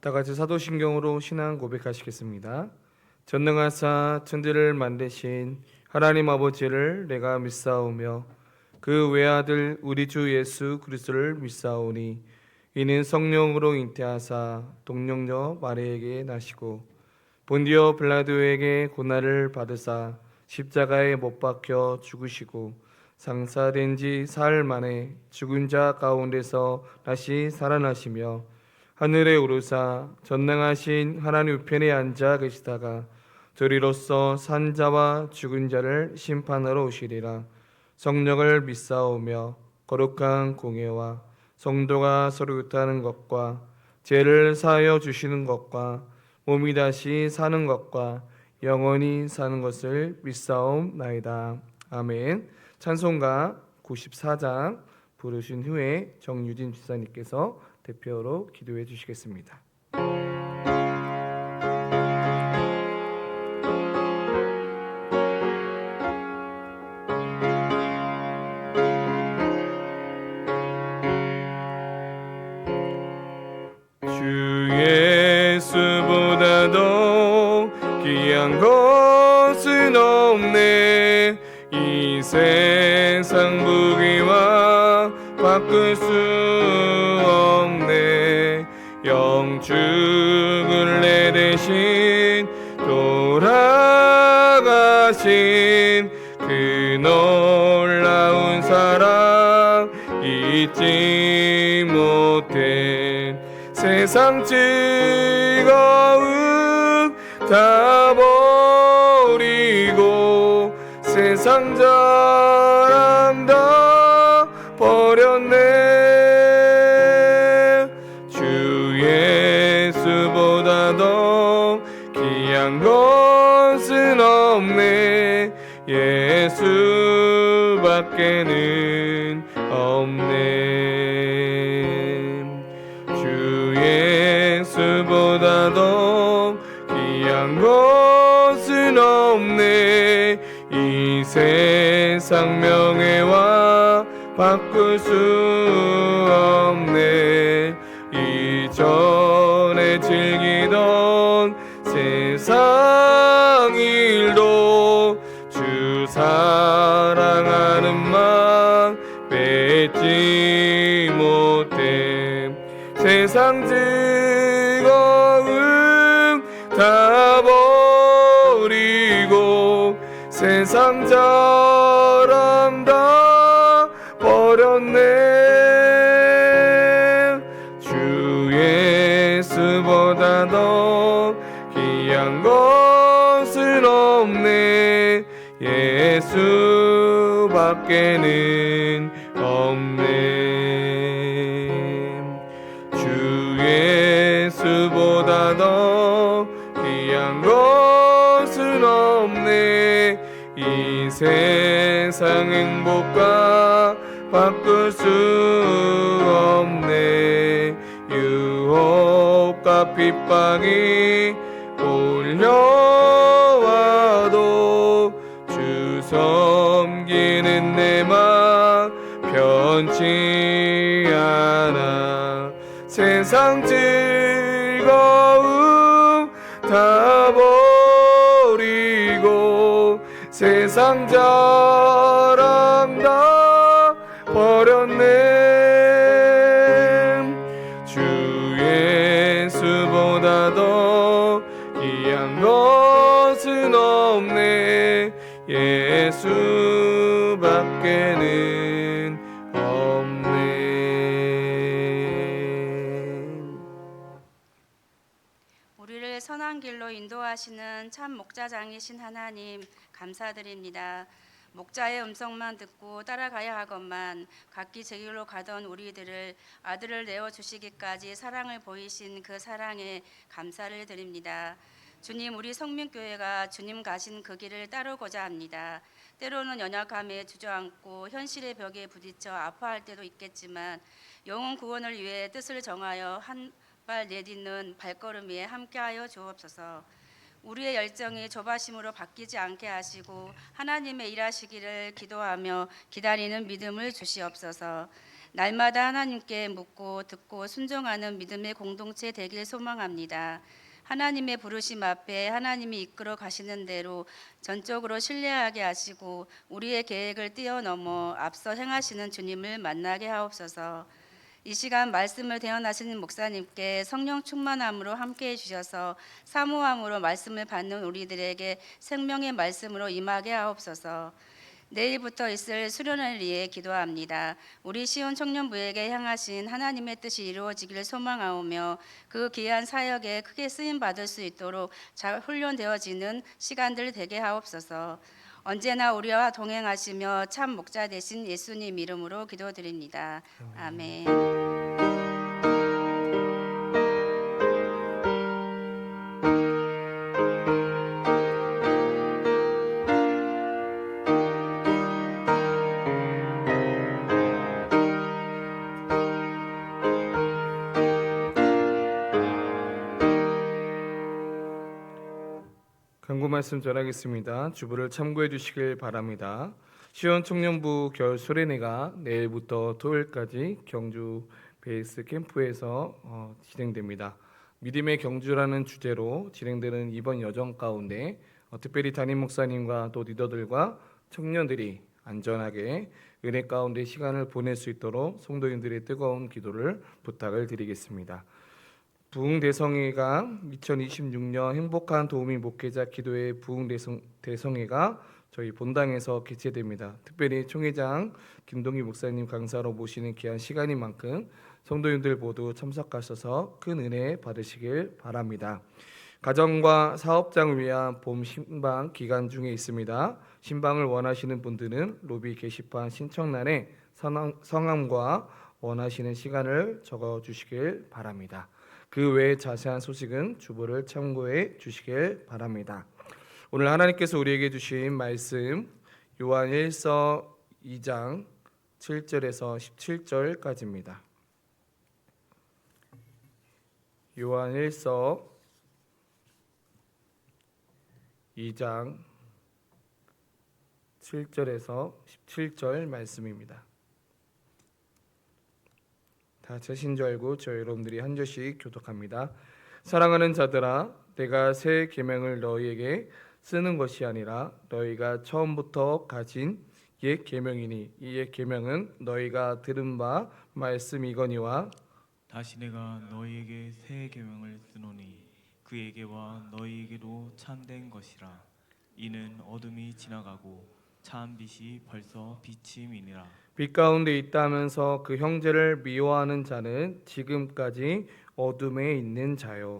다 같이 사도신경으로 신앙 고백하시겠습니다. 전능하사 천지를 만드신 하나님 아버지를 내가 믿사오며 그 외아들 우리 주 예수 그리스도를 믿사오니 이는 성령으로 잉태하사 동정녀 마리에게 나시고 본디오 빌라도에게 고난을 받으사 십자가에 못 박혀 죽으시고 상사된 지 사흘 만에 죽은 자 가운데서 다시 살아나시며 하늘에 오르사 전능하신 하나님 우편에 앉아 계시다가 저리로서 산자와 죽은 자를 심판하러 오시리라. 성령을 믿사오며 거룩한 공예와 성도가 서로 교통하는 것과 죄를 사하여 주시는 것과 몸이 다시 사는 것과 영원히 사는 것을 믿사옵나이다. 아멘. 찬송가 94장 부르신 후에 정유진 집사님께서 대표로 기도해 주시겠습니다. 주 예수보다도 귀한 것은 없네. 이 세상 부귀와 바꿀 수 없네. 영축을 내 대신 돌아가신 그 놀라운 사랑 잊지 못해. 세상 즐거움 다 버리고 세상 자랑 다 버렸네. 주 예수보다도 귀한 것은 없네. 예수밖에는 없네. 주 예수보다도 귀한 것은 없네. 이 세상 명예와 바꿀 수 없네. 이전에 즐기던 세상 일도 주 사랑하는 맘 뺏지 못해. 세상 즐거움 다 버리고 세상 자랑 다 버렸네. 주 예수보다도 귀한 것은 없네. 예수밖에는 없네. 주 예수보다도 귀한 것은 없네. 이 세상 행복과 바꿀 수 없네. 유혹과 핍박이 올려와도 주 섬기는 내 맘 변치 않아. 세상 즐거움 다 버리고 세상 자랑 다 버렸네. 주 예수보다도 귀한 것은 없네. 예수밖에는 없네. 우리를 선한 길로 인도하시는 참 목자장이신 하나님 감사드립니다. 목자의 음성만 듣고 따라가야 하건만 각기 제 길로 가던 우리들을 아들을 내어주시기까지 사랑을 보이신 그 사랑에 감사를 드립니다. 주님, 우리 성민교회가 주님 가신 그 길을 따르고자 합니다. 때로는 연약함에 주저앉고 현실의 벽에 부딪혀 아파할 때도 있겠지만 영혼 구원을 위해 뜻을 정하여 한 발 내딛는 발걸음 위에 함께하여 주옵소서. 우리의 열정이 조바심으로 바뀌지 않게 하시고 하나님의 일하시기를 기도하며 기다리는 믿음을 주시옵소서. 날마다 하나님께 묻고 듣고 순종하는 믿음의 공동체 되길 소망합니다. 하나님의 부르심 앞에 하나님이 이끌어 가시는 대로 전적으로 신뢰하게 하시고 우리의 계획을 뛰어넘어 앞서 행하시는 주님을 만나게 하옵소서. 이 시간 말씀을 대언하시는 목사님께 성령 충만함으로 함께해 주셔서 사모함으로 말씀을 받는 우리들에게 생명의 말씀으로 임하게 하옵소서. 내일부터 있을 수련을 위해 기도합니다. 우리 시온 청년부에게 향하신 하나님의 뜻이 이루어지기를 소망하오며 그 귀한 사역에 크게 쓰임 받을 수 있도록 잘 훈련되어지는 시간들 되게 하옵소서. 언제나 우리와 동행하시며 참 목자 되신 예수님 이름으로 기도드립니다. 아멘. 강구 말씀 전하겠습니다. 주부를 참고해 주시길 바랍니다. 시온 청년부 겨울 수련회가 내일부터 토요일까지 경주 베이스 캠프에서 진행됩니다. 믿음의 경주라는 주제로 진행되는 이번 여정 가운데 특별히 담임 목사님과 또 리더들과 청년들이 안전하게 은혜 가운데 시간을 보낼 수 있도록 성도인들의 뜨거운 기도를 부탁을 드리겠습니다. 부흥대성회가 2026년 행복한 도우미 목회자 기도회 부흥대성회가 저희 본당에서 개최됩니다. 특별히 총회장 김동희 목사님 강사로 모시는 귀한 시간인 만큼 성도님들 모두 참석하셔서 큰 은혜 받으시길 바랍니다. 가정과 사업장을 위한 봄 신방 기간 중에 있습니다. 신방을 원하시는 분들은 로비 게시판 신청란에 성함과 원하시는 시간을 적어주시길 바랍니다. 그 외에 자세한 소식은 주보를 참고해 주시길 바랍니다. 오늘 하나님께서 우리에게 주신 말씀 요한 1서 2장 7절에서 17절까지입니다. 요한 1서 2장 7절에서 17절 말씀입니다. 다 제신 줄 알고 저 여러분들이 한 절씩 교독합니다. 사랑하는 자들아, 내가 새 계명을 너희에게 쓰는 것이 아니라 너희가 처음부터 가진 옛 계명이니 이 옛 계명은 너희가 들은 바 말씀이거니와 다시 내가 너희에게 새 계명을 쓰노니 그에게와 너희에게도 참된 것이라. 이는 어둠이 지나가고 참 빛이 벌써 비침이니라. 빛 가운데 있다면서 그 형제를 미워하는 자는 지금까지 어둠에 있는 자요.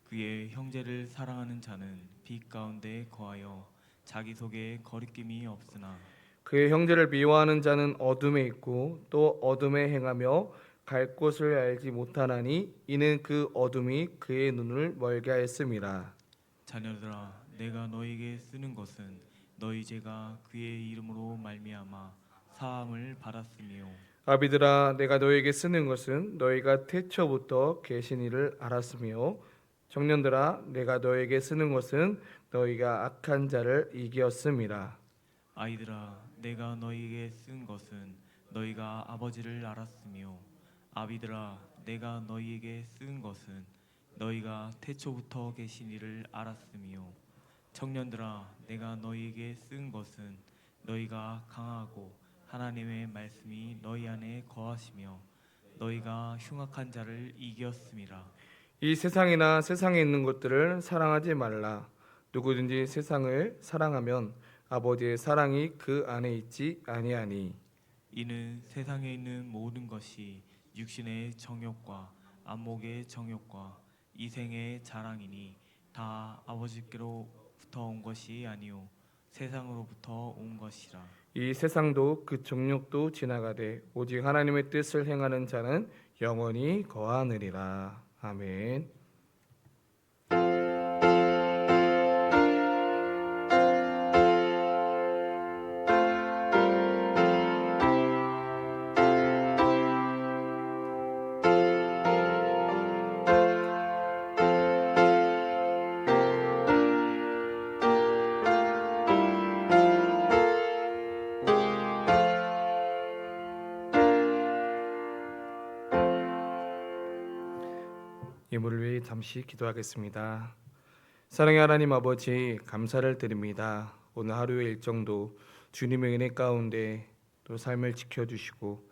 그의 형제를 사랑하는 자는 빛 가운데 거하여 자기 속에 거리낌이 없으나 그의 형제를 미워하는 자는 어둠에 있고 또 어둠에 행하며 갈 곳을 알지 못하나니 이는 그 어둠이 그의 눈을 멀게 하였음이라. 자녀들아, 내가 너희에게 쓰는 것은 너희 죄가 그의 이름으로 말미암아 사함을 받았으며 아비들아, 내가 너희에게 쓰는 것은 너희가 태초부터 계신 이를 알았으며 청년들아, 내가 너희에게 쓰는 것은 너희가 악한 자를 이기었음이라. 아이들아, 내가 너희에게 쓴 것은 너희가 아버지를 알았으며 아비들아, 내가 너희에게 쓴 것은 너희가 태초부터 계신 이를 알았으며 청년들아, 내가 너희에게 쓴 것은 너희가 강하고 하나님의 말씀이 너희 안에 거하시며 너희가 흉악한 자를 이겼음이라. 이 세상이나 세상에 있는 것들을 사랑하지 말라. 누구든지 세상을 사랑하면 아버지의 사랑이 그 안에 있지 아니하니. 이는 세상에 있는 모든 것이 육신의 정욕과 안목의 정욕과 이생의 자랑이니 다 아버지께로부터 온 것이 아니요 세상으로부터 온 것이라. 이 세상도 그 정욕도 지나가되 오직 하나님의 뜻을 행하는 자는 영원히 거하느니라. 아멘. 잠시 기도하겠습니다. 사랑의 하나님 아버지, 감사를 드립니다. 오늘 하루의 일정도 주님의 은혜 가운데 또 삶을 지켜주시고,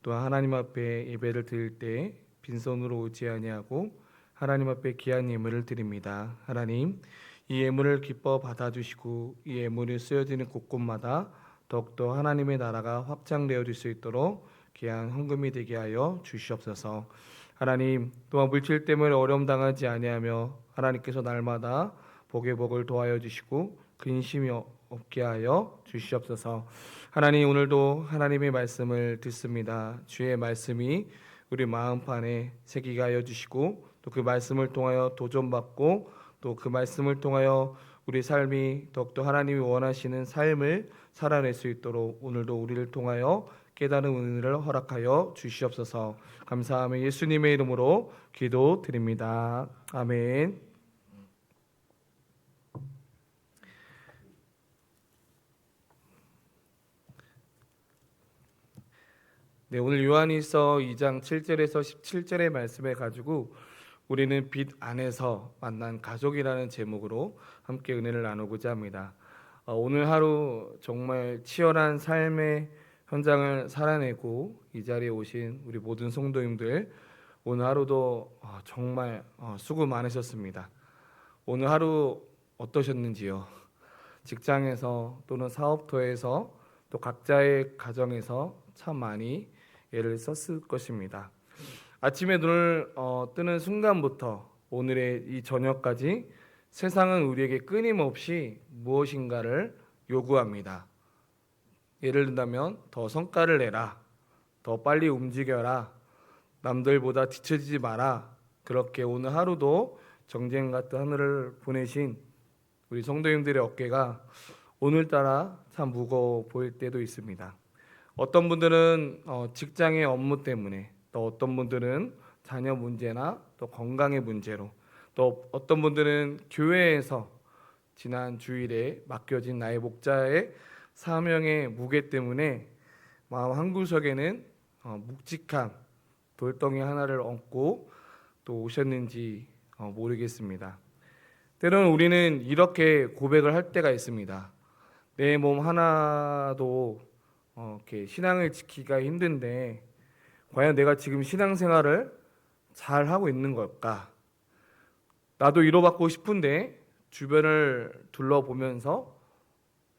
또 하나님 앞에 예배를 드릴 때 빈손으로 오지 아니하고 하나님 앞에 귀한 예물을 드립니다. 하나님, 이 예물을 기뻐 받아주시고 이 예물이 쓰여지는 곳곳마다 더욱더 하나님의 나라가 확장되어질 수 있도록 귀한 헌금이 되게 하여 주시옵소서. 하나님, 또한 물질 때문에 어려움 당하지 아니하며 하나님께서 날마다 복의 복을 도하여 주시고 근심이 없게 하여 주시옵소서. 하나님, 오늘도 하나님의 말씀을 듣습니다. 주의 말씀이 우리 마음판에 새기게 하여 주시고, 또 그 말씀을 통하여 도전받고, 또 그 말씀을 통하여 우리 삶이 더욱더 하나님이 원하시는 삶을 살아낼 수 있도록 오늘도 우리를 통하여 깨달은 은혜를 허락하여 주시옵소서. 감사하며 예수님의 이름으로 기도드립니다. 아멘. 네, 오늘 요한일서 2장 7절에서 17절의 말씀을 가지고 우리는 빛 안에서 만난 가족이라는 제목으로 함께 은혜를 나누고자 합니다. 오늘 하루 정말 치열한 삶의 현장을 살아내고 이 자리에 오신 우리 모든 성도님들, 오늘 하루도 정말 수고 많으셨습니다. 오늘 하루 어떠셨는지요? 직장에서 또는 사업터에서 또 각자의 가정에서 참 많이 애를 썼을 것입니다. 아침에 눈을 뜨는 순간부터 오늘의 이 저녁까지 세상은 우리에게 끊임없이 무엇인가를 요구합니다. 예를 든다면 더 성과를 내라, 더 빨리 움직여라, 남들보다 뒤처지지 마라. 그렇게 오늘 하루도 정쟁 같은 하늘을 보내신 우리 성도님들의 어깨가 오늘따라 참 무거워 보일 때도 있습니다. 어떤 분들은 직장의 업무 때문에, 또 어떤 분들은 자녀 문제나 또 건강의 문제로, 또 어떤 분들은 교회에서 지난 주일에 맡겨진 나의 목자의 사명의 무게 때문에 마음 한구석에는 묵직한 돌덩이 하나를 얹고 또 오셨는지 모르겠습니다. 때로는 우리는 이렇게 고백을 할 때가 있습니다. 내 몸 하나도 이렇게 신앙을 지키기가 힘든데 과연 내가 지금 신앙생활을 잘 하고 있는 걸까? 나도 위로받고 싶은데 주변을 둘러보면서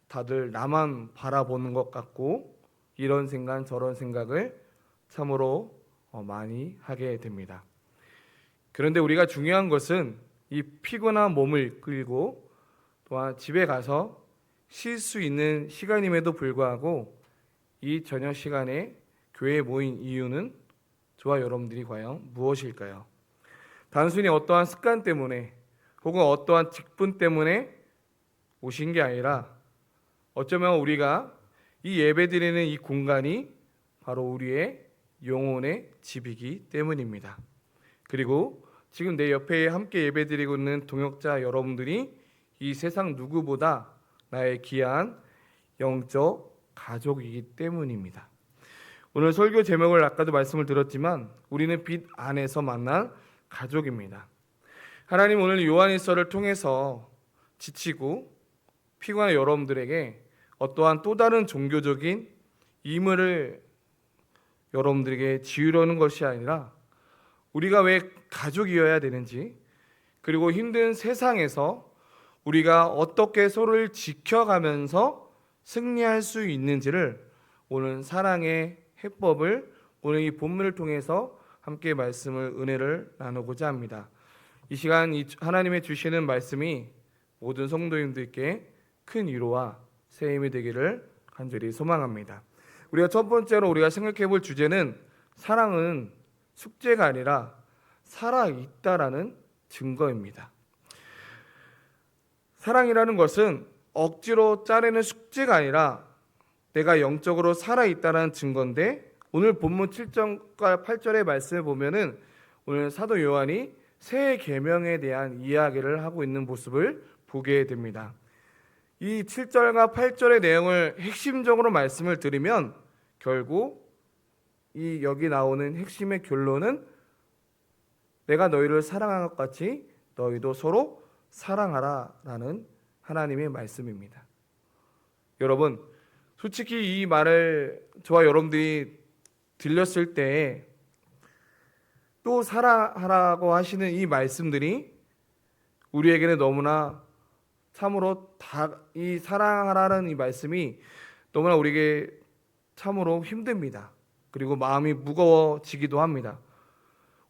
다들 나만 바라보는 것 같고, 이런 생각 저런 생각을 참으로 많이 하게 됩니다. 그런데 우리가 중요한 것은 이 피곤한 몸을 이끌고 또한 집에 가서 쉴 수 있는 시간임에도 불구하고 이 저녁 시간에 교회에 모인 이유는 저와 여러분들이 과연 무엇일까요? 단순히 어떠한 습관 때문에 혹은 어떠한 직분 때문에 오신 게 아니라, 어쩌면 우리가 이 예배드리는 이 공간이 바로 우리의 영혼의 집이기 때문입니다. 그리고 지금 내 옆에 함께 예배드리고 있는 동역자 여러분들이 이 세상 누구보다 나의 귀한 영적 가족이기 때문입니다. 오늘 설교 제목을 아까도 말씀을 드렸지만 우리는 빛 안에서 만난 가족입니다. 하나님, 오늘 요한일서를 통해서 지치고 피곤한 여러분들에게 어떠한 또 다른 종교적인 임무를 여러분들에게 지으려는 것이 아니라, 우리가 왜 가족이어야 되는지, 그리고 힘든 세상에서 우리가 어떻게 서로를 지켜가면서 승리할 수 있는지를 오늘 사랑의 해법을 오늘 이 본문을 통해서 함께 말씀을 은혜를 나누고자 합니다. 이 시간 하나님의 주시는 말씀이 모든 성도님들께 큰 위로와 새 힘이 되기를 간절히 소망합니다. 우리가 첫 번째로 우리가 생각해 볼 주제는 사랑은 숙제가 아니라 살아있다라는 증거입니다. 사랑이라는 것은 억지로 짜내는 숙제가 아니라 내가 영적으로 살아있다라는 증거인데, 오늘 본문 7절과 8절의 말씀을 보면은 오늘 사도 요한이 새 계명에 대한 이야기를 하고 있는 모습을 보게 됩니다. 이 7절과 8절의 내용을 핵심적으로 말씀을 드리면 결국 이 여기 나오는 핵심의 결론은 내가 너희를 사랑한 것 같이 너희도 서로 사랑하라라는 하나님의 말씀입니다. 여러분, 솔직히 이 말을 저와 여러분들이 들렸을 때 또 사랑하라고 하시는 이 말씀들이 우리에게는 너무나 참으로 이 사랑하라는 이 말씀이 너무나 우리에게 참으로 힘듭니다. 그리고 마음이 무거워지기도 합니다.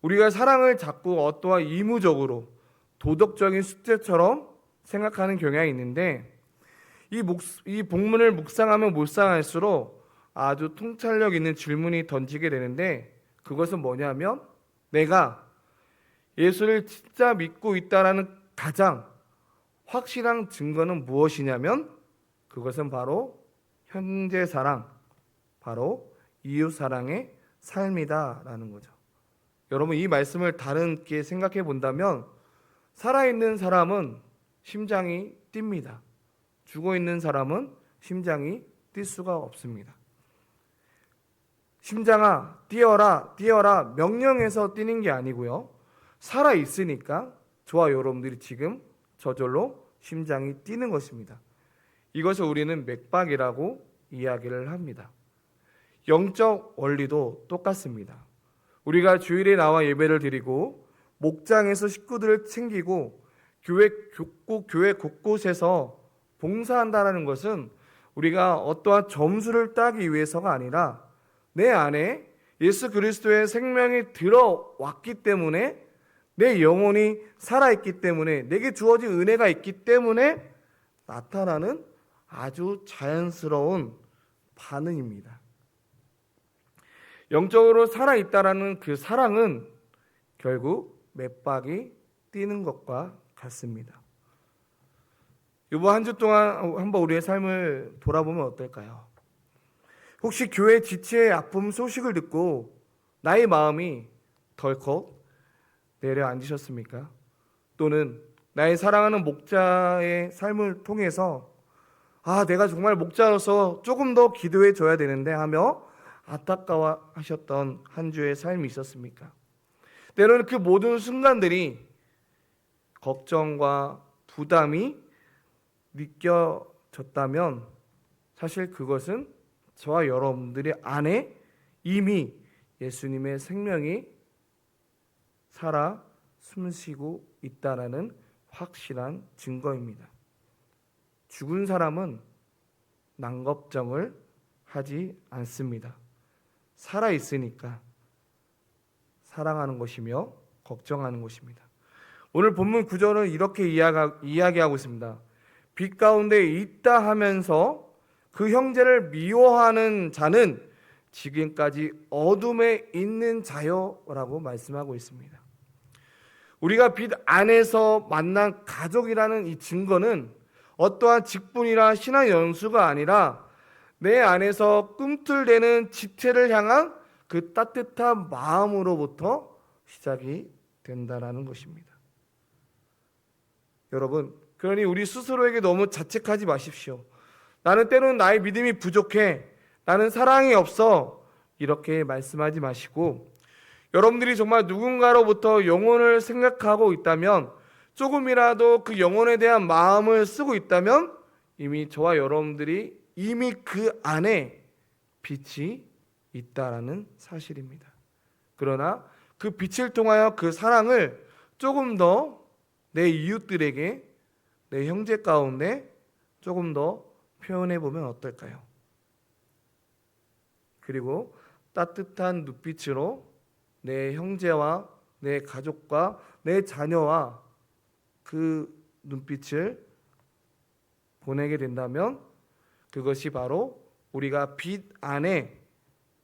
우리가 사랑을 자꾸 어떠한 의무적으로 도덕적인 숙제처럼 생각하는 경향이 있는데 이 본문을 묵상하면 묵상할수록 아주 통찰력 있는 질문이 던지게 되는데 그것은 뭐냐면 내가 예수를 진짜 믿고 있다라는 가장 확실한 증거는 무엇이냐면 그것은 바로 형제 사랑, 바로 이웃 사랑의 삶이다라는 거죠. 여러분, 이 말씀을 다르게 생각해 본다면 살아있는 사람은 심장이 뜁니다. 죽어있는 사람은 심장이 뛸 수가 없습니다. 심장아 뛰어라 뛰어라 명령해서 뛰는 게 아니고요, 살아있으니까 저와 여러분들이 지금 저절로 심장이 뛰는 것입니다. 이것을 우리는 맥박이라고 이야기를 합니다. 영적 원리도 똑같습니다. 우리가 주일에 나와 예배를 드리고 목장에서 식구들을 챙기고 교회 곳곳에서 봉사한다는 것은 우리가 어떠한 점수를 따기 위해서가 아니라 내 안에 예수 그리스도의 생명이 들어왔기 때문에 내 영혼이 살아있기 때문에 내게 주어진 은혜가 있기 때문에 나타나는 아주 자연스러운 반응입니다. 영적으로 살아있다라는 그 사랑은 결국 맥박이 뛰는 것과 같습니다. 이번 한 주 동안 한번 우리의 삶을 돌아보면 어떨까요? 혹시 교회 지체의 아픔 소식을 듣고 나의 마음이 덜컥 내려앉으셨습니까? 또는 나의 사랑하는 목자의 삶을 통해서 내가 정말 목자로서 조금 더 기도해 줘야 되는데 하며 안타까워하셨던 한 주의 삶이 있었습니까? 때로는 그 모든 순간들이 걱정과 부담이 느껴졌다면 사실 그것은 저와 여러분들의 안에 이미 예수님의 생명이 살아 숨쉬고 있다라는 확실한 증거입니다. 죽은 사람은 난걱정을 하지 않습니다. 살아있으니까 사랑하는 것이며 걱정하는 것입니다. 오늘 본문 구절은 이렇게 이야기하고 있습니다. 빛 가운데 있다 하면서 그 형제를 미워하는 자는 지금까지 어둠에 있는 자요라고 말씀하고 있습니다. 우리가 빛 안에서 만난 가족이라는 이 증거는 어떠한 직분이나 신앙 연수가 아니라 내 안에서 꿈틀대는 지체를 향한 그 따뜻한 마음으로부터 시작이 된다라는 것입니다. 여러분, 그러니 우리 스스로에게 너무 자책하지 마십시오. 나는 때로는 나의 믿음이 부족해, 나는 사랑이 없어, 이렇게 말씀하지 마시고 여러분들이 정말 누군가로부터 영혼을 생각하고 있다면, 조금이라도 그 영혼에 대한 마음을 쓰고 있다면 이미 저와 여러분들이 이미 그 안에 빛이 있다라는 사실입니다. 그러나 그 빛을 통하여 그 사랑을 조금 더 내 이웃들에게, 내 형제 가운데 조금 더 표현해 보면 어떨까요? 그리고 따뜻한 눈빛으로 내 형제와 내 가족과 내 자녀와 그 눈빛을 보내게 된다면 그것이 바로 우리가 빛 안에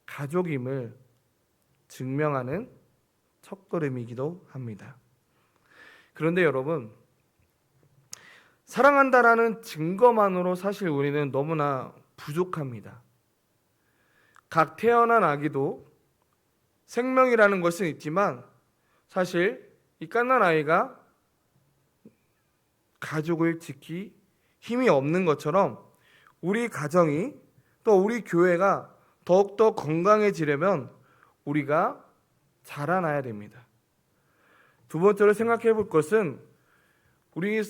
가족임을 증명하는 첫걸음이기도 합니다. 그런데 여러분, 사랑한다라는 증거만으로 사실 우리는 너무나 부족합니다. 각 태어난 아기도 생명이라는 것은 있지만 사실 이 갓난 아이가 가족을 지키 힘이 없는 것처럼 우리 가정이 또 우리 교회가 더욱더 건강해지려면 우리가 자라나야 됩니다. 두 번째로 생각해 볼 것은 우리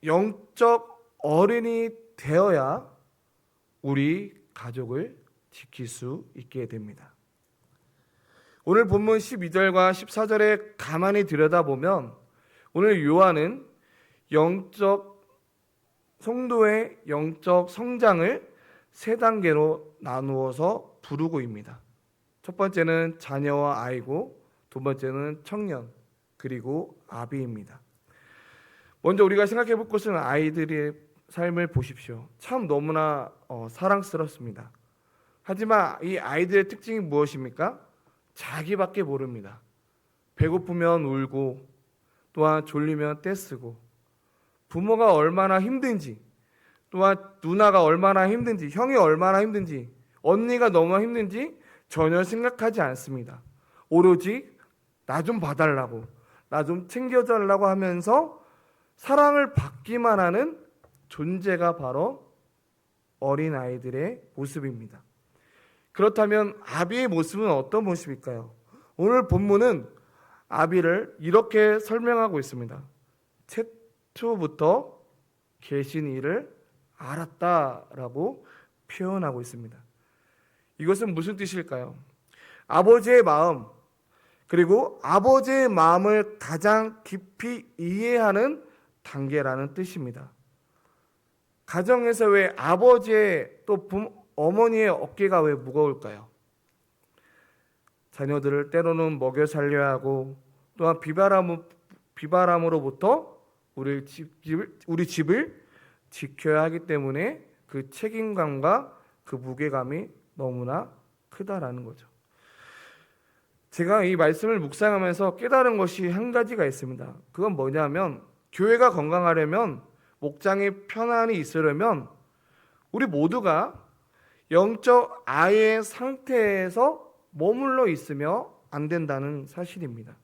영적 어른이 되어야 우리 가족을 지킬 수 있게 됩니다. 오늘 본문 12절과 14절에 가만히 들여다보면 오늘 요한은 성도의 영적 성장을 세 단계로 나누어서 부르고입니다. 첫 번째는 자녀와 아이고, 두 번째는 청년, 그리고 아비입니다. 먼저 우리가 생각해 볼 것은 아이들의 삶을 보십시오. 참 너무나 사랑스럽습니다. 하지만 이 아이들의 특징이 무엇입니까? 자기밖에 모릅니다. 배고프면 울고, 또한 졸리면 떼쓰고, 부모가 얼마나 힘든지, 또한 누나가 얼마나 힘든지, 형이 얼마나 힘든지, 언니가 너무 힘든지 전혀 생각하지 않습니다. 오로지 나 좀 봐달라고, 나 좀 챙겨달라고 하면서 사랑을 받기만 하는 존재가 바로 어린아이들의 모습입니다. 그렇다면 아비의 모습은 어떤 모습일까요? 오늘 본문은 아비를 이렇게 설명하고 있습니다. 최초부터 계신 이를 알았다라고 표현하고 있습니다. 이것은 무슨 뜻일까요? 아버지의 마음, 그리고 아버지의 마음을 가장 깊이 이해하는 단계라는 뜻입니다. 가정에서 왜 아버지의 또 어머니의 어깨가 왜 무거울까요? 자녀들을 때로는 먹여 살려야 하고, 또한 비바람으로부터 우리 집을 지켜야 하기 때문에 그 책임감과 그 무게감이 너무나 크다라는 거죠. 제가 이 말씀을 묵상하면서 깨달은 것이 한 가지가 있습니다. 그건 뭐냐면, 교회가 건강하려면, 목장이 편안히 있으려면 우리 모두가 영적 아이의 상태에서 머물러 있으며 안 된다는 사실입니다.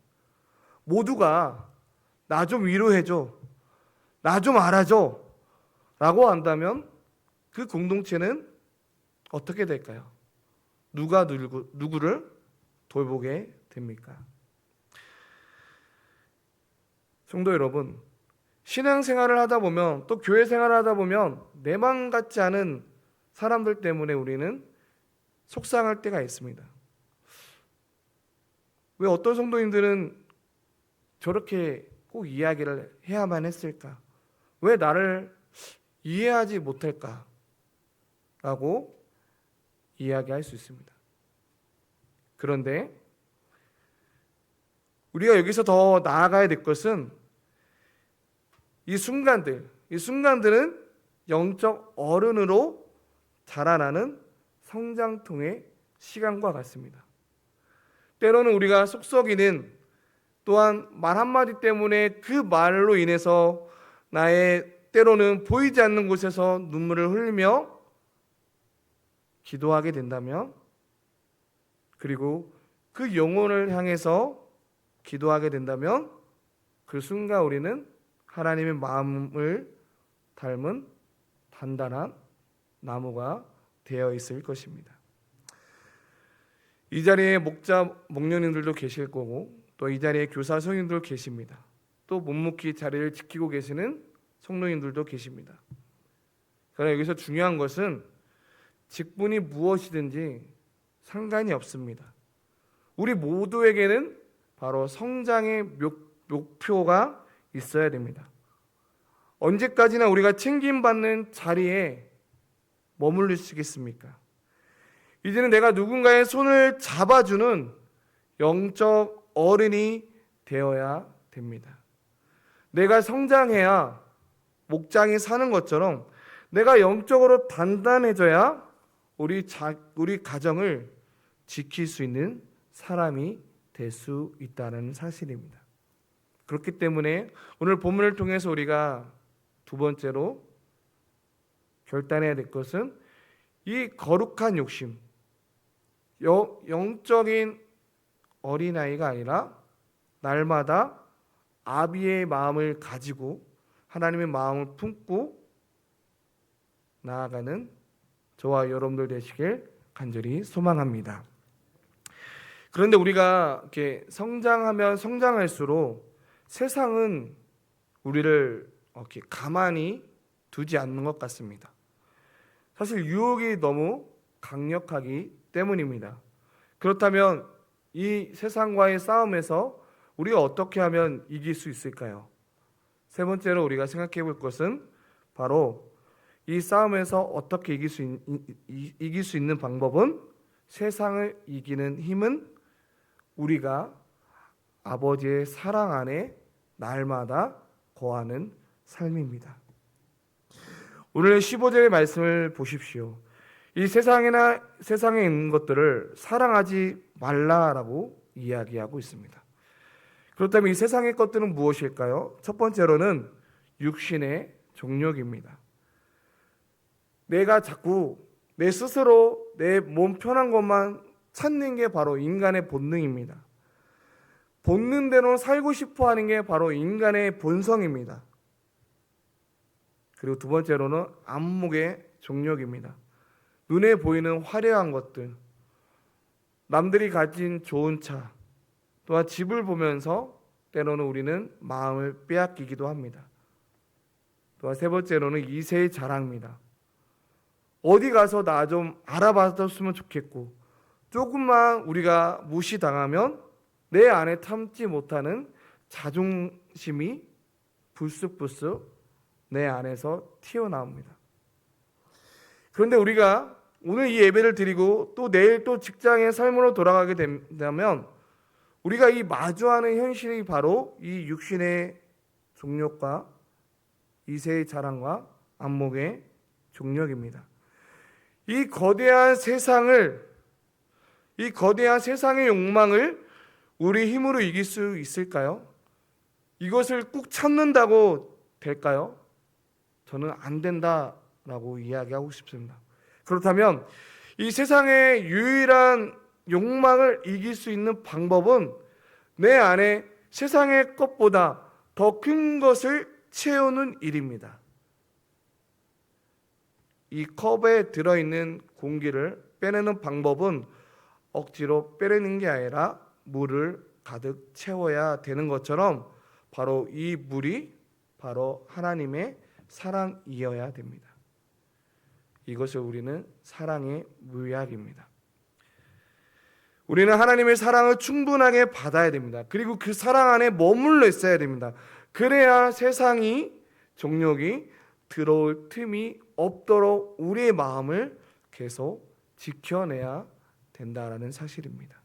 모두가 나 좀 위로해줘, 나 좀 알아줘 라고 한다면 그 공동체는 어떻게 될까요? 누가 누구를 돌보게 됩니까? 성도 여러분, 신앙생활을 하다 보면, 또 교회 생활을 하다 보면 내 맘 같지 않은 사람들 때문에 우리는 속상할 때가 있습니다. 왜 어떤 성도님들은 저렇게 꼭 이야기를 해야만 했을까? 왜 나를 이해하지 못할까? 라고 이야기할 수 있습니다. 그런데 우리가 여기서 더 나아가야 될 것은 이 순간들은 영적 어른으로 자라나는 성장통의 시간과 같습니다. 때로는 우리가 속썩이는, 또한 말 한마디 때문에 그 말로 인해서 나의 때로는 보이지 않는 곳에서 눈물을 흘리며 기도하게 된다면, 그리고 그 영혼을 향해서 기도하게 된다면 그 순간 우리는 하나님의 마음을 닮은 단단한 나무가 되어 있을 것입니다. 이 자리에 목녀님들도 계실 거고, 또 이 자리에 교사 성인들도 계십니다. 또 묵묵히 자리를 지키고 계시는 성도님들도 계십니다. 그러나 여기서 중요한 것은 직분이 무엇이든지 상관이 없습니다. 우리 모두에게는 바로 성장의 목표가 있어야 됩니다. 언제까지나 우리가 챙김받는 자리에 머물러 있겠습니까? 이제는 내가 누군가의 손을 잡아주는 영적 어른이 되어야 됩니다. 내가 성장해야 목장이 사는 것처럼 내가 영적으로 단단해져야 우리 가정을 지킬 수 있는 사람이 될 수 있다는 사실입니다. 그렇기 때문에 오늘 본문을 통해서 우리가 두 번째로 결단해야 될 것은 이 거룩한 욕심, 영적인 어린아이가 아니라 날마다 아비의 마음을 가지고 하나님의 마음을 품고 나아가는 저와 여러분들 되시길 간절히 소망합니다. 그런데 우리가 이렇게 성장하면 성장할수록 세상은 우리를 이렇게 가만히 두지 않는 것 같습니다. 사실 유혹이 너무 강력하기 때문입니다. 그렇다면 이 세상과의 싸움에서 우리가 어떻게 하면 이길 수 있을까요? 세 번째로 우리가 생각해 볼 것은 바로 이 싸움에서 어떻게 이길 수 있는 방법은, 세상을 이기는 힘은 우리가 아버지의 사랑 안에 날마다 거하는 삶입니다. 오늘 15절의 말씀을 보십시오. 이 세상에 있는 것들을 사랑하지 말라라고 이야기하고 있습니다. 그렇다면 이 세상의 것들은 무엇일까요? 첫 번째로는 육신의 정욕입니다. 내가 자꾸 내 스스로 내 몸 편한 것만 찾는 게 바로 인간의 본능입니다. 본능대로 살고 싶어 하는 게 바로 인간의 본성입니다. 그리고 두 번째로는 안목의 정욕입니다. 눈에 보이는 화려한 것들, 남들이 가진 좋은 차, 또한 집을 보면서 때로는 우리는 마음을 빼앗기기도 합니다. 또한 세 번째로는 이세의 자랑입니다. 어디 가서 나 좀 알아봤으면 좋겠고, 조금만 우리가 무시당하면 내 안에 참지 못하는 자존심이 불쑥불쑥 내 안에서 튀어나옵니다. 그런데 우리가 오늘 이 예배를 드리고 또 내일 또 직장의 삶으로 돌아가게 된다면 우리가 이 마주하는 현실이 바로 이 육신의 종력과 이세의 자랑과 안목의 종력입니다. 이 거대한 세상의 욕망을 우리 힘으로 이길 수 있을까요? 이것을 꾹 참는다고 될까요? 저는 안 된다라고 이야기하고 싶습니다. 그렇다면 이 세상의 유일한 욕망을 이길 수 있는 방법은 내 안에 세상의 것보다 더 큰 것을 채우는 일입니다. 이 컵에 들어있는 공기를 빼내는 방법은 억지로 빼내는 게 아니라 물을 가득 채워야 되는 것처럼 바로 이 물이 바로 하나님의 사랑이어야 됩니다. 이것을 우리는 사랑의 묘약입니다. 우리는 하나님의 사랑을 충분하게 받아야 됩니다. 그리고 그 사랑 안에 머물러 있어야 됩니다. 그래야 세상이 정욕이 들어올 틈이 없도록 우리의 마음을 계속 지켜내야 된다라는 사실입니다.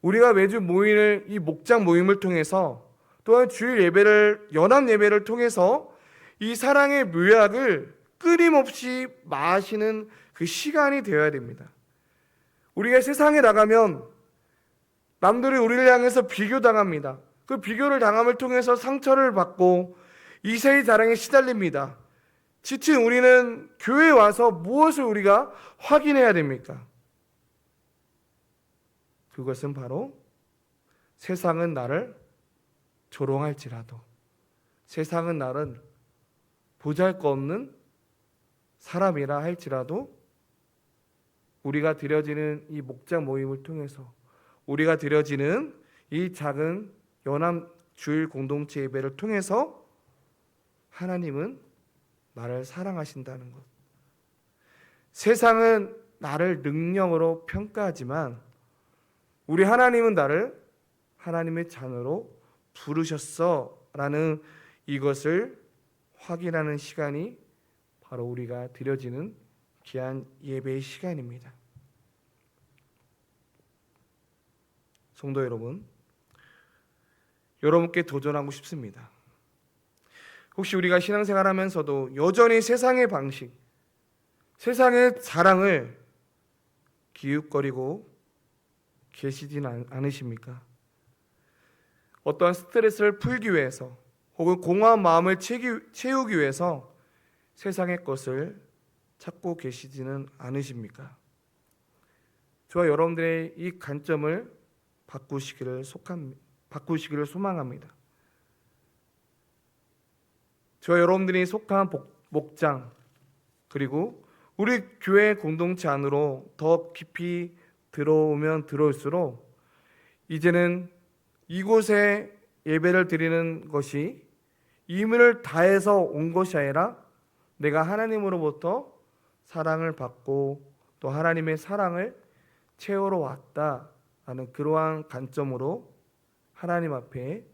우리가 매주 모이는 이 목장 모임을 통해서 또한 주일 예배를 연합 예배를 통해서 이 사랑의 묘약을 끊임없이 마시는 그 시간이 되어야 됩니다. 우리가 세상에 나가면 남들이 우리를 향해서 비교당합니다. 그 비교를 당함을 통해서 상처를 받고 이세의 자랑에 시달립니다. 지친 우리는 교회에 와서 무엇을 우리가 확인해야 됩니까? 그것은 바로 세상은 나를 조롱할지라도, 세상은 나를 보잘것없는 사람이라 할지라도 우리가 드려지는 이 목장 모임을 통해서, 우리가 드려지는 이 작은 연합 주일 공동체 예배를 통해서 하나님은 나를 사랑하신다는 것. 세상은 나를 능력으로 평가하지만 우리 하나님은 나를 하나님의 자녀로 부르셨어라는 이것을 확인하는 시간이 바로 우리가 드려지는 귀한 예배의 시간입니다. 성도 여러분, 여러분께 도전하고 싶습니다. 혹시 우리가 신앙생활하면서도 여전히 세상의 방식, 세상의 자랑을 기웃거리고 계시진 않으십니까? 어떠한 스트레스를 풀기 위해서 혹은 공허한 마음을 채우기 위해서 세상의 것을 찾고 계시지는 않으십니까? 저와 여러분들의 이 관점을 바꾸시기를 소망합니다. 저와 여러분들이 속한 목장, 그리고 우리 교회 공동체 안으로 더 깊이 들어오면 들어올수록 이제는 이곳에 예배를 드리는 것이 임의를 다해서 온 것이 아니라 내가 하나님으로부터 사랑을 받고 또 하나님의 사랑을 채우러 왔다라는 그러한 관점으로 하나님 앞에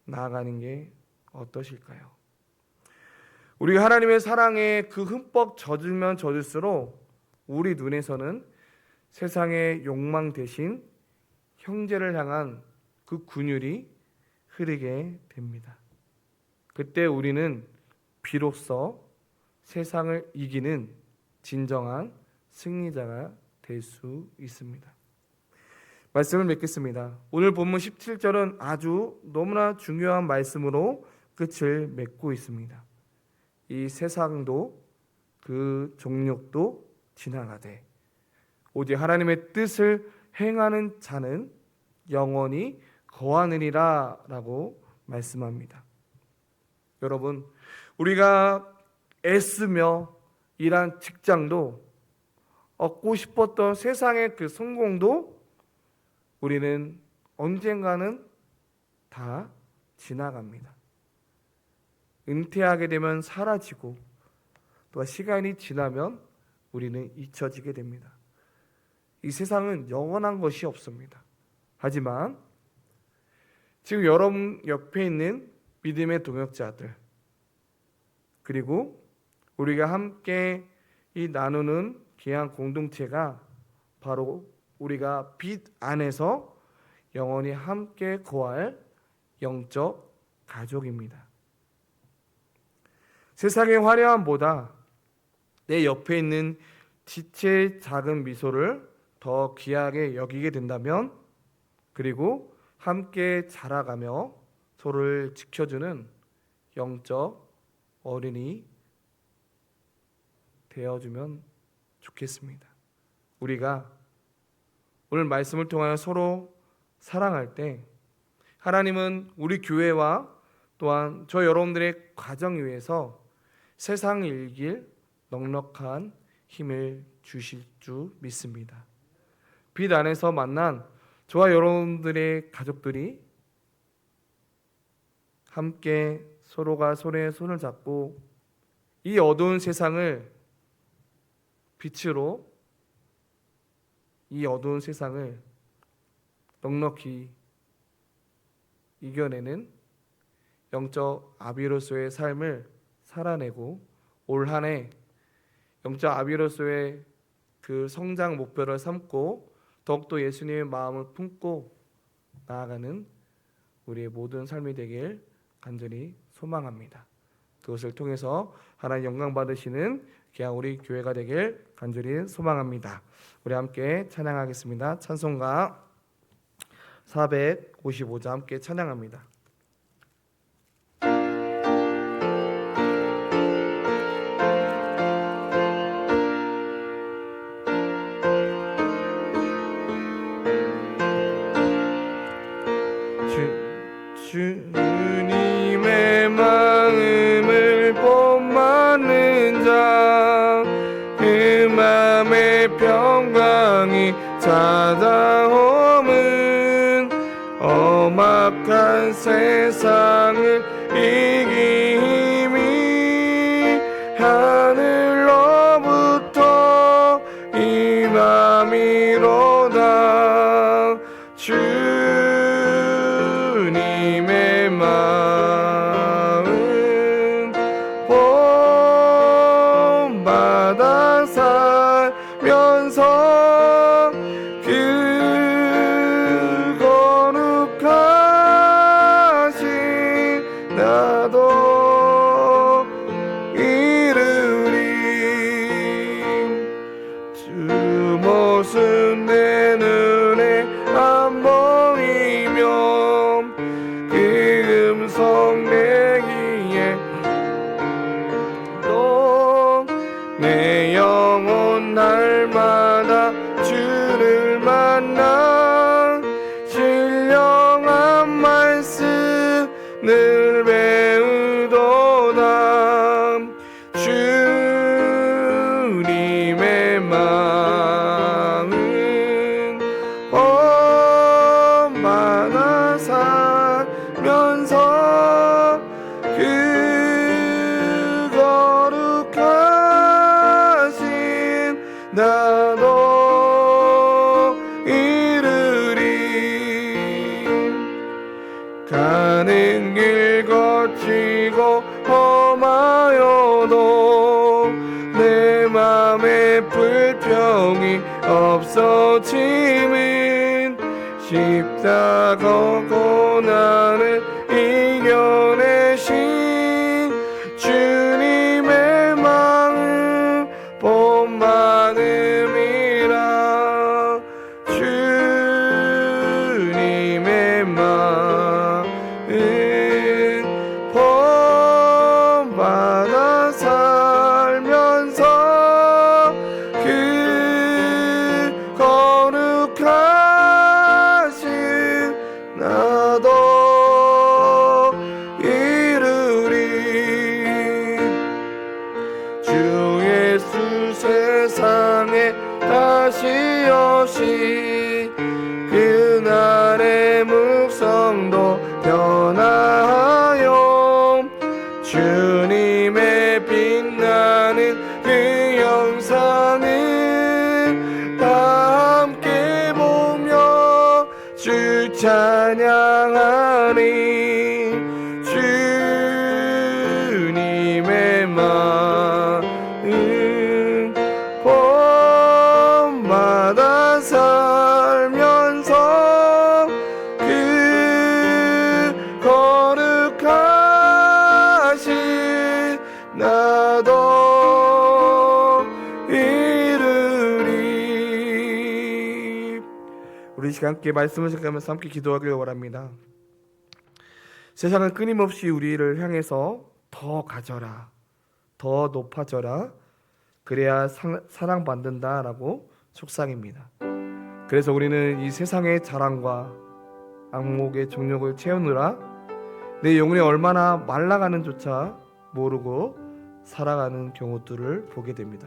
나아가는 게 어떠실까요? 우리가 하나님의 사랑에 그 흠뻑 젖으면 젖을수록 우리 눈에서는 세상의 욕망 대신 형제를 향한 그 긍휼이 흐르게 됩니다. 그때 우리는 비로소 세상을 이기는 진정한 승리자가 될 수 있습니다. 말씀을 맺겠습니다. 오늘 본문 17절은 아주 너무나 중요한 말씀으로 끝을 맺고 있습니다. 이 세상도 그 정욕도 지나가되 오직 하나님의 뜻을 행하는 자는 영원히 거하느니라 라고 말씀합니다. 여러분, 우리가 애쓰며 일한 직장도 얻고 싶었던 세상의 그 성공도 우리는 언젠가는 다 지나갑니다. 은퇴하게 되면 사라지고 또 시간이 지나면 우리는 잊혀지게 됩니다. 이 세상은 영원한 것이 없습니다. 하지만 지금 여러분 옆에 있는 믿음의 동역자들 그리고 우리가 함께 이 나누는 귀한 공동체가 바로 우리가 빛 안에서 영원히 함께 거할 영적 가족입니다. 세상의 화려함보다 내 옆에 있는 지체의 작은 미소를 더 귀하게 여기게 된다면 그리고 함께 자라가며 서로를 지켜주는 영적 어른이 되어주면 좋겠습니다. 우리가 오늘 말씀을 통하여 서로 사랑할 때 하나님은 우리 교회와 또한 저 여러분들의 가정 위에서 세상을 이길 넉넉한 힘을 주실 줄 믿습니다. 빛 안에서 만난 저와 여러분들의 가족들이 함께 서로가 서로의 손을 잡고 이 어두운 세상을 빛으로 이 어두운 세상을 넉넉히 이겨내는 영적 아비로서의 삶을 살아내고 올 한 해 영적 아비로서의 그 성장 목표를 삼고 더욱더 예수님의 마음을 품고 나아가는 우리의 모든 삶이 되길 간절히 소망합니다. 그것을 통해서 하나님 영광 받으시는 귀한 우리 교회가 되길 간절히 소망합니다. 우리 함께 찬양하겠습니다. 찬송가 455자 함께 찬양합니다. 주님의 마음을 본받는 자, 그 마음의 평강이 찾아오면 험악한 세상을 이김이 하늘로부터 임함이로다. 주님의 마음 본받아 살면서 그 거룩하신 나도 이르리. 주 모습 내 눈에 안 보이면 그 음성 내 귀에 또 내 영혼 날마다 주를 만나 신령한 말씀을 배우도다. 주님의 마음을 나도 이르리. 가는 길 거치고 험하여도 내 맘에 불평이 없어짐은 십자가 고난을 이겨내신 주님의 마음 본마음이라. 주님의 마음 본받아 살면서 그 거룩하신 나도 이르리. 주 예수 세상에 다시 오시 그날의 묵성도 변화하여 주님의 빛나는 그 영상을 다 함께 보며 주 찬양하리. 주님의 마음 본받아 살면서 그 거룩하신 나도 이르리. 우리 시간 함께 말씀을 생각하면서 함께 기도하길 원합니다. 세상은 끊임없이 우리를 향해서 더 가져라, 더 높아져라, 그래야 사랑받는다라고 속삭입니다. 그래서 우리는 이 세상의 자랑과 악목의 정욕을 채우느라 내 영혼이 얼마나 말라가는 조차 모르고 살아가는 경우들을 보게 됩니다.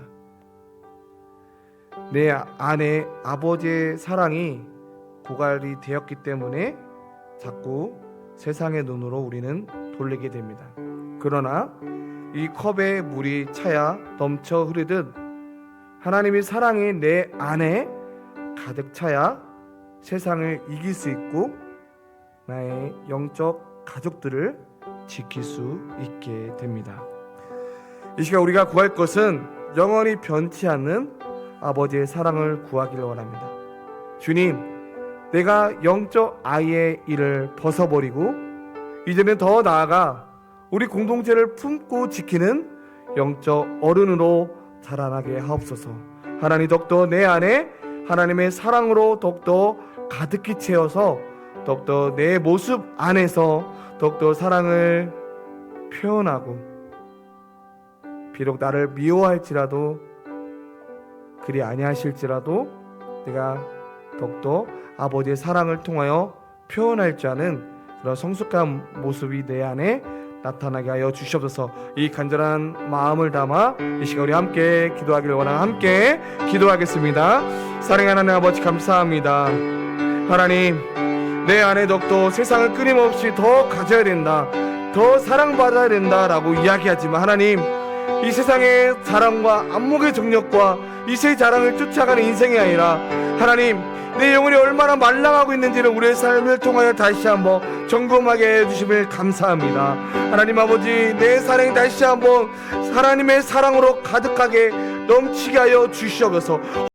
내 안에 아버지의 사랑이 고갈이 되었기 때문에 자꾸 세상의 눈으로 우리는 돌리게 됩니다. 그러나 이 컵에 물이 차야 넘쳐 흐르듯 하나님의 사랑이 내 안에 가득 차야 세상을 이길 수 있고 나의 영적 가족들을 지킬 수 있게 됩니다. 이 시간 우리가 구할 것은 영원히 변치 않는 아버지의 사랑을 구하기를 원합니다. 주님, 내가 영적 아이의 일을 벗어버리고 이제는 더 나아가 우리 공동체를 품고 지키는 영적 어른으로 자라나게 하옵소서. 하나님, 더욱더 내 안에 하나님의 사랑으로 더욱더 가득히 채워서 더욱더 내 모습 안에서 더욱더 사랑을 표현하고, 비록 나를 미워할지라도 그리 아니하실지라도 내가 더욱더 아버지의 사랑을 통하여 표현할 줄 아는 그런 성숙한 모습이 내 안에 나타나게 하여 주시옵소서. 이 간절한 마음을 담아 이 시간 우리 함께 기도하기를 원하는 함께 기도하겠습니다. 사랑하는 하나님 아버지, 감사합니다. 하나님, 내 안에 더욱더 세상을 끊임없이 더 가져야 된다, 더 사랑받아야 된다라고 이야기하지만 하나님, 이 세상의 자랑과 안목의 정력과 이세의 자랑을 쫓아가는 인생이 아니라 하나님, 내 영혼이 얼마나 말랑하고 있는지를 우리의 삶을 통하여 다시 한번 점검하게 해주심을 감사합니다. 하나님 아버지, 내 사랑이 다시 한번 하나님의 사랑으로 가득하게 넘치게 하여 주시옵소서.